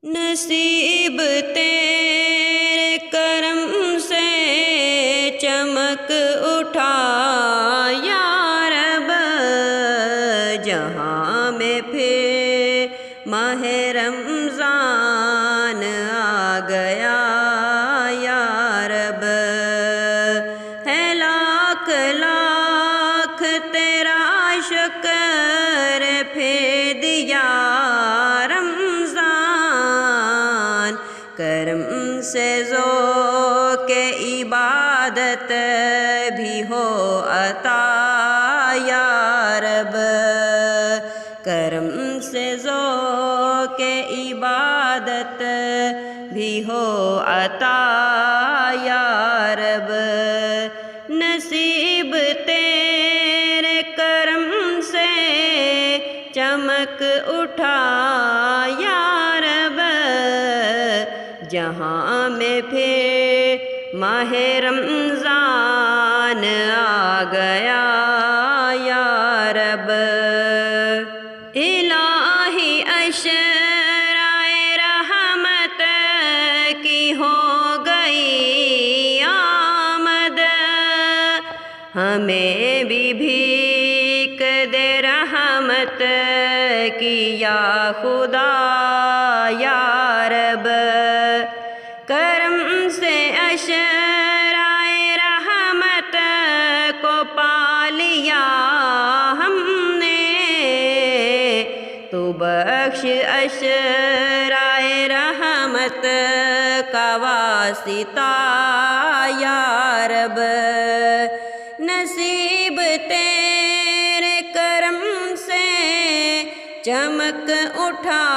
نصیب تیرے کرم سے چمک اٹھا یا رب، جہاں میں پھر ماہ رمضان آ گیا یا رب۔ ہے لاکھ لاکھ تیرا شکر پھر دیا رمضان، کرم سے ذوق عبادت بھی ہو عطا یا رب، کرم سے ذوق عبادت بھی ہو عطا یا رب۔ نصیب تیرے کرم سے چمک اٹھا یا رب، جہاں میں پھر ماہ رمضان آ گیا یا رب۔ الہی اشرائے رحمت کی ہو گئی آمد، ہمیں بھی بھیک دے رحمت کی یا خدا یا رب۔ کرم سے اشرائے رحمت کو پا لیا ہم نے، تو بخش اشرائے رحمت کا واسطہ یا رب۔ نصیب تیرے کرم سے چمک اٹھا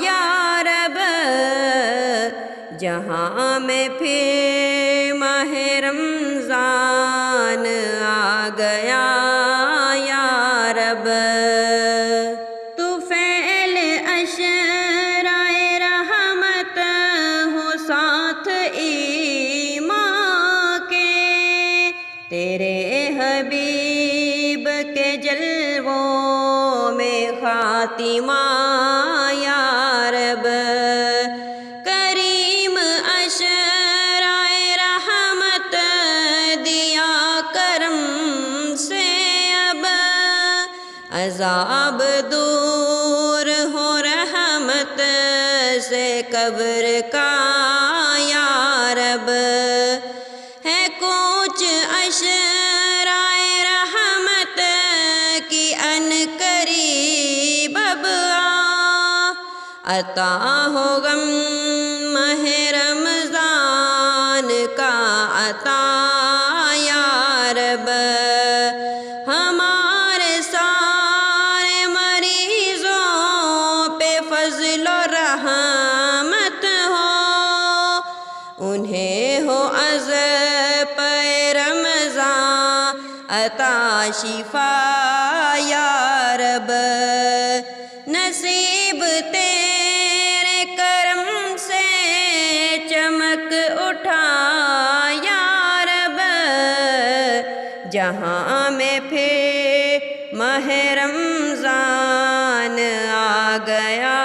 یا رب، جہاں میں پھر ماہ رمضان آ گیا یا رب۔ تو فعل اشرائے رحمت ہو ساتھ ایمان کے، تیرے حبیب کے جلووں میں خاتمہ یا رب۔ کریم اشرائے رحمت دیا کرم سے اب، عذاب دور ہو رحمت سے قبر کا یا رب۔ ہے کوچ اشرائے رحمت کی ان قریب اب عطا ہو غم ماہ رمضان کا عطا یا رب۔ ہمارے سارے مریضوں پہ فضل و رحمت ہو، انہیں ہو از پہ رمضان عطا شفا یا رب۔ نصیب تیرے کرم سے چمک اٹھا یا رب، جہاں میں پھر ماہ رمضان آ گیا